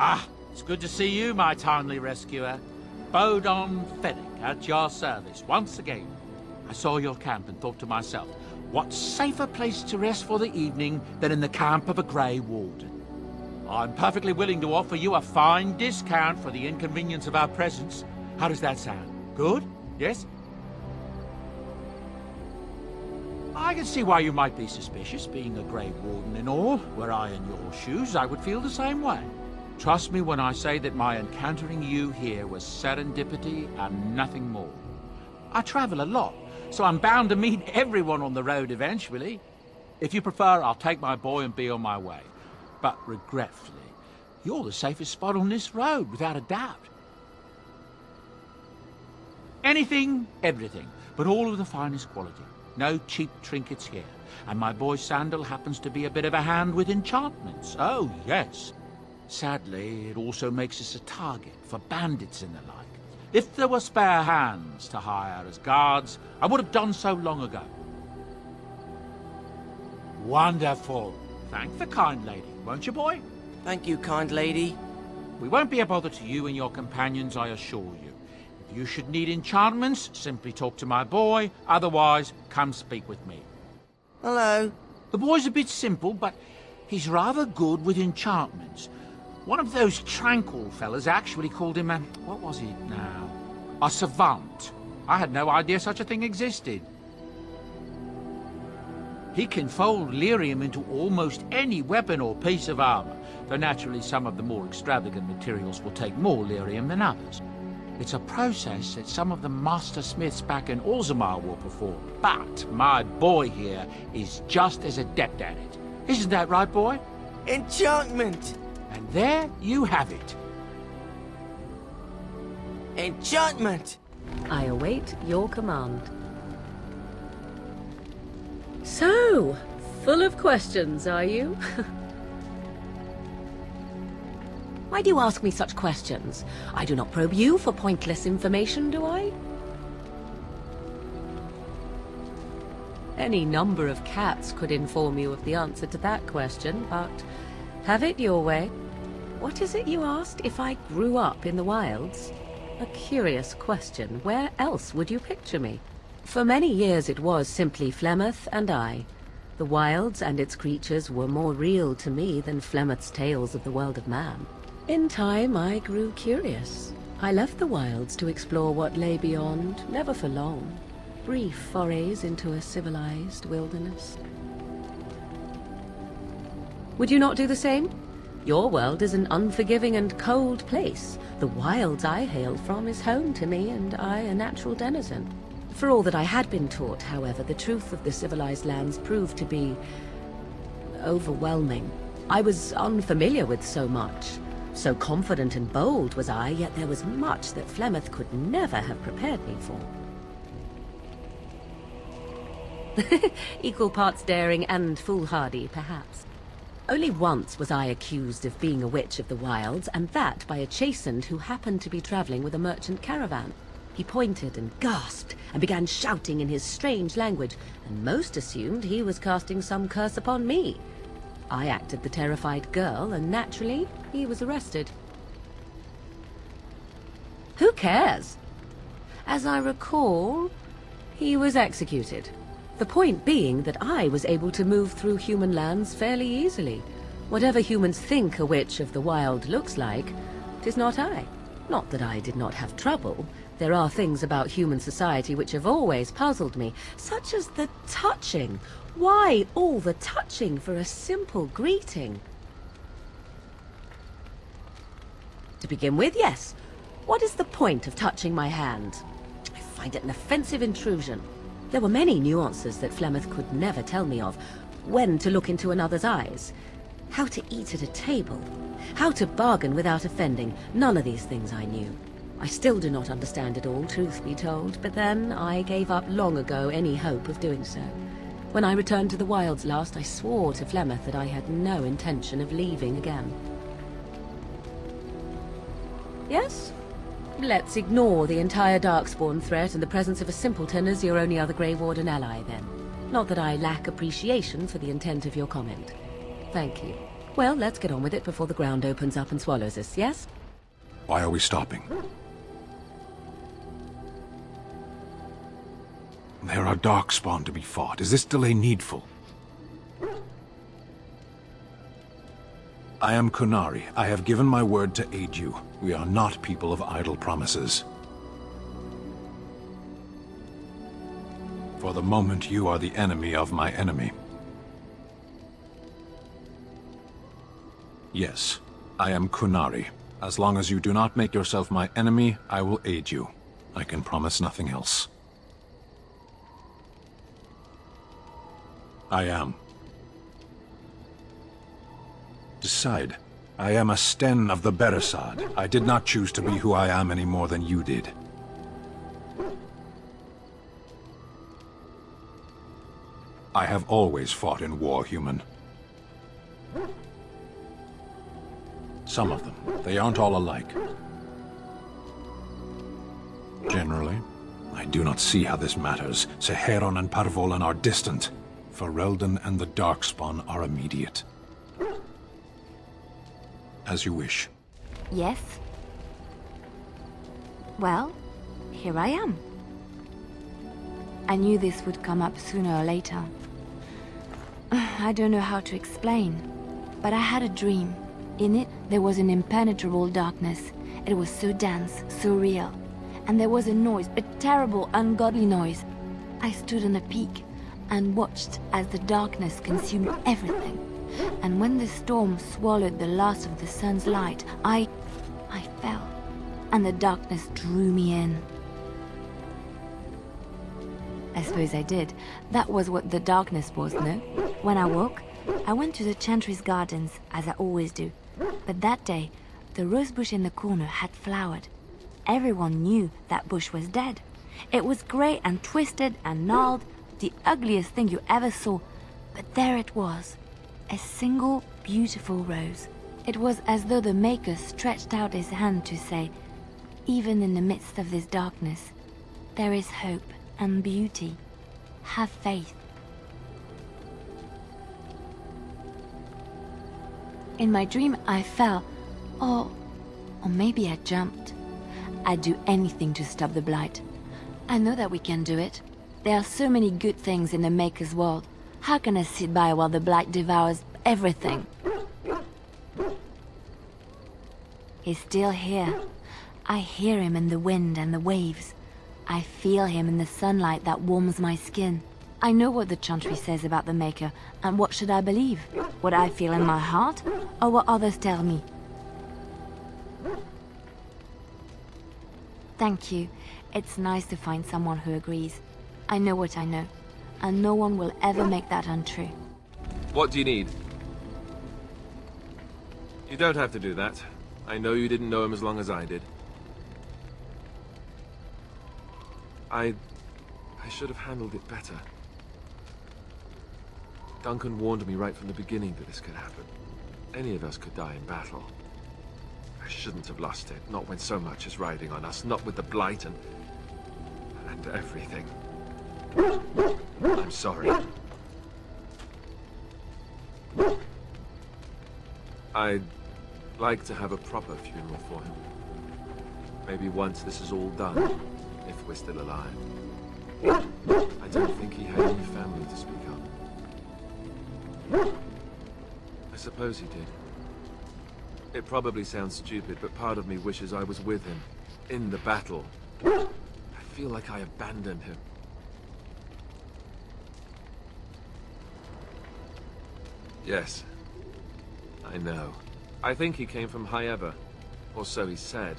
Ah, it's good to see you, my timely rescuer. Bodahn Feddic at your service once again. I saw your camp and thought to myself, what safer place to rest for the evening than in the camp of a Grey Warden? I'm perfectly willing to offer you a fine discount for the inconvenience of our presence. How does that sound? Good? Yes? I can see why you might be suspicious, being a Grey Warden and all. Were I in your shoes, I would feel the same way. Trust me when I say that my encountering you here was serendipity and nothing more. I travel a lot, so I'm bound to meet everyone on the road eventually. If you prefer, I'll take my boy and be on my way. But regretfully, you're the safest spot on this road, without a doubt. Anything, everything, but all of the finest quality. No cheap trinkets here. And my boy Sandal happens to be a bit of a hand with enchantments. Oh, yes. Sadly, it also makes us a target for bandits and the like. If there were spare hands to hire as guards, I would have done so long ago. Wonderful. Thank the kind lady, won't you, boy? Thank you, kind lady. We won't be a bother to you and your companions, I assure you. If you should need enchantments, simply talk to my boy. Otherwise, come speak with me. Hello. The boy's a bit simple, but he's rather good with enchantments. One of those tranquil fellas actually called him a... what was he now? A savant. I had no idea such a thing existed. He can fold lyrium into almost any weapon or piece of armor, though naturally some of the more extravagant materials will take more lyrium than others. It's a process that some of the master smiths back in Orzammar will perform, but my boy here is just as adept at it. Isn't that right, boy? Enchantment! And there you have it. Enchantment! I await your command. So, full of questions, are you? Why do you ask me such questions? I do not probe you for pointless information, do I? Any number of cats could inform you of the answer to that question, but have it your way. What is it you asked? If I grew up in the wilds? A curious question. Where else would you picture me? For many years it was simply Flemeth and I. The wilds and its creatures were more real to me than Flemeth's tales of the world of man. In time I grew curious. I left the wilds to explore what lay beyond, never for long. Brief forays into a civilized wilderness. Would you not do the same? Your world is an unforgiving and cold place. The wilds I hail from is home to me, and I a natural denizen. For all that I had been taught, however, the truth of the civilized lands proved to be overwhelming. I was unfamiliar with so much. So confident and bold was I, yet there was much that Flemeth could never have prepared me for. Equal parts daring and foolhardy, perhaps. Only once was I accused of being a witch of the wilds, and that by a chastened who happened to be traveling with a merchant caravan. He pointed and gasped, and began shouting in his strange language, and most assumed he was casting some curse upon me. I acted the terrified girl, and naturally, he was arrested. Who cares? As I recall, he was executed. The point being that I was able to move through human lands fairly easily. Whatever humans think a witch of the wild looks like, 'tis not I. Not that I did not have trouble. There are things about human society which have always puzzled me, such as the touching. Why all the touching for a simple greeting? To begin with, yes. What is the point of touching my hand? I find it an offensive intrusion. There were many nuances that Flemeth could never tell me of. When to look into another's eyes. How to eat at a table. How to bargain without offending. None of these things I knew. I still do not understand it all, truth be told, but then I gave up long ago any hope of doing so. When I returned to the wilds last, I swore to Flemeth that I had no intention of leaving again. Yes? Let's ignore the entire Darkspawn threat and the presence of a simpleton as your only other Grey Warden ally, then. Not that I lack appreciation for the intent of your comment. Thank you. Well, let's get on with it before the ground opens up and swallows us, yes? Why are we stopping? There are darkspawn to be fought. Is this delay needful? I am Kunari. I have given my word to aid you. We are not people of idle promises. For the moment, you are the enemy of my enemy. Yes, I am Kunari. As long as you do not make yourself my enemy, I will aid you. I can promise nothing else. I am. Decide. I am a Sten of the Beresad. I did not choose to be who I am any more than you did. I have always fought in war, human. Some of them. They aren't all alike. Generally, I do not see how this matters. Seheron and Parvolan are distant. Ferelden and the Darkspawn are immediate. As you wish. Yes? Well, here I am. I knew this would come up sooner or later. I don't know how to explain, but I had a dream. In it, there was an impenetrable darkness. It was so dense, so real. And there was a noise, a terrible, ungodly noise. I stood on a peak and watched as the darkness consumed everything. And when the storm swallowed the last of the sun's light, I fell, and the darkness drew me in. I suppose I did. That was what the darkness was, no? When I woke, I went to the Chantry's gardens, as I always do. But that day, the rosebush in the corner had flowered. Everyone knew that bush was dead. It was grey and twisted and gnarled, the ugliest thing you ever saw. But there it was, a single beautiful rose. It was as though the Maker stretched out his hand to say, even in the midst of this darkness, there is hope and beauty. Have faith. In my dream, I fell, or maybe I jumped. I'd do anything to stop the Blight. I know that we can do it. There are so many good things in the Maker's world. How can I sit by while the Blight devours everything? He's still here. I hear him in the wind and the waves. I feel him in the sunlight that warms my skin. I know what the Chantry says about the Maker, and what should I believe? What I feel in my heart, or what others tell me? Thank you. It's nice to find someone who agrees. I know what I know, and no one will ever make that untrue. What do you need? You don't have to do that. I know you didn't know him as long as I did. I should have handled it better. Duncan warned me right from the beginning that this could happen. Any of us could die in battle. I shouldn't have lost it, not when so much is riding on us, not with the Blight and everything. I'm sorry. I'd like to have a proper funeral for him. Maybe once this is all done, if we're still alive. I don't think he had any family to speak of. I suppose he did. It probably sounds stupid, but part of me wishes I was with him, in the battle. I feel like I abandoned him. Yes, I know. I think he came from High Ever, or so he said.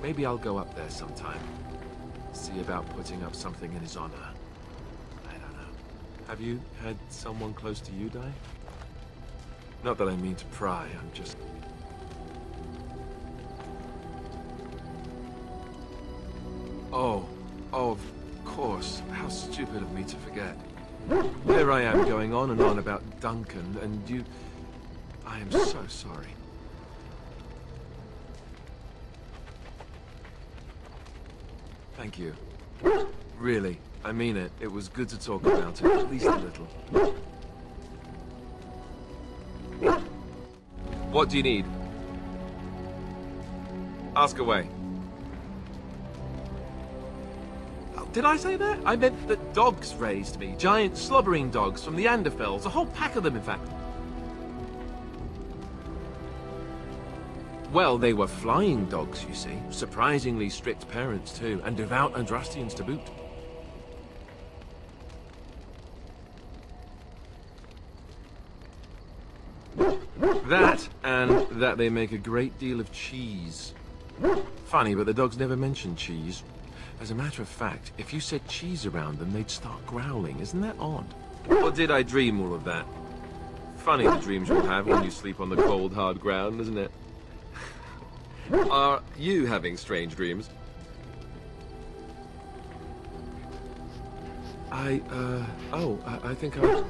Maybe I'll go up there sometime. See about putting up something in his honor. I don't know. Have you had someone close to you die? Not that I mean to pry, I'm just... Oh, of course. How stupid of me to forget. Here I am going on and on about Duncan, and you... I am so sorry. Thank you. Really, I mean it. It was good to talk about it, at least a little. What do you need? Ask away. Oh, did I say that? I meant that dogs raised me. Giant slobbering dogs from the Anderfells. A whole pack of them, in fact. Well, they were flying dogs, you see. Surprisingly strict parents, too. And devout Andrastians to boot. That, and that they make a great deal of cheese. Funny, but the dogs never mention cheese. As a matter of fact, if you said cheese around them, they'd start growling. Isn't that odd? Or did I dream all of that? Funny the dreams you'll have when you sleep on the cold, hard ground, isn't it? Are you having strange dreams? I think I've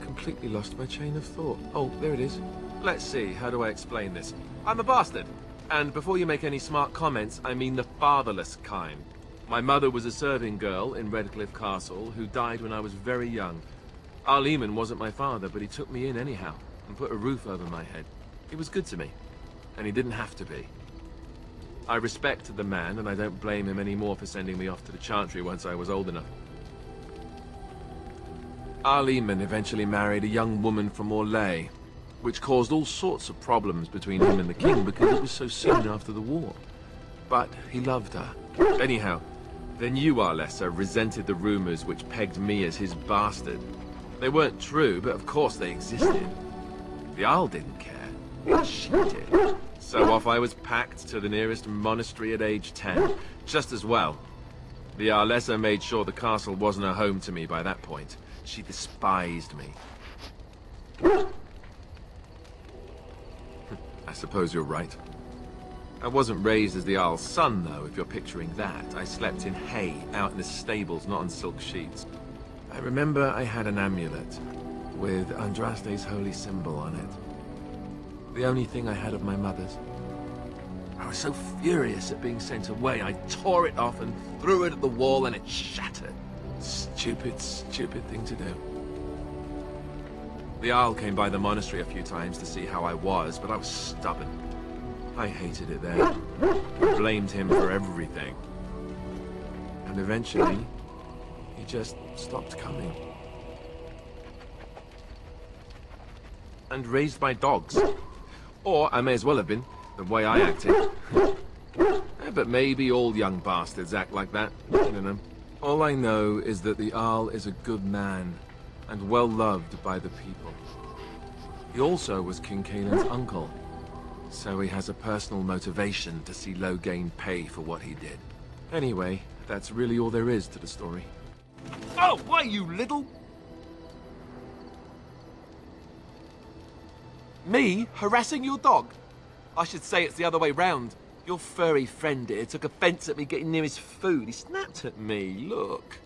completely lost my chain of thought. Oh, there it is. Let's see, how do I explain this? I'm a bastard. And before you make any smart comments, I mean the fatherless kind. My mother was a serving girl in Redcliffe Castle who died when I was very young. Arleman wasn't my father, but he took me in anyhow and put a roof over my head. He was good to me, and he didn't have to be. I respect the man, and I don't blame him anymore for sending me off to the Chantry once I was old enough. Arleman eventually married a young woman from Orlais, which caused all sorts of problems between him and the king because it was so soon after the war. But he loved her. Anyhow, then you, Arlessa, resented the rumors which pegged me as his bastard. They weren't true, but of course they existed. The Arl didn't care. She did. So off I was packed to the nearest monastery at age 10. Just as well. The Arlessa made sure the castle wasn't a home to me by that point. She despised me. I suppose you're right. I wasn't raised as the Arl's son, though, if you're picturing that. I slept in hay, out in the stables, not on silk sheets. I remember I had an amulet with Andraste's holy symbol on it. The only thing I had of my mother's. I was so furious at being sent away, I tore it off and threw it at the wall and it shattered. Stupid, stupid thing to do. The Arl came by the monastery a few times to see how I was, but I was stubborn. I hated it there. I blamed him for everything. And eventually, he just stopped coming. And raised my dogs. Or I may as well have been, the way I acted. But maybe all young bastards act like that. I don't know. All I know is that the Arl is a good man, and well loved by the people. He also was King Caelan's uncle, so he has a personal motivation to see Loghain pay for what he did. Anyway, that's really all there is to the story. Oh, why, you little... Me? Harassing your dog? I should say it's the other way round. Your furry friend here took offense at me getting near his food. He snapped at me, look.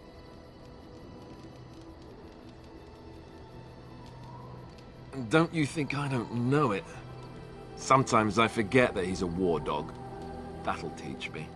Don't you think I don't know it? Sometimes I forget that he's a war dog. That'll teach me.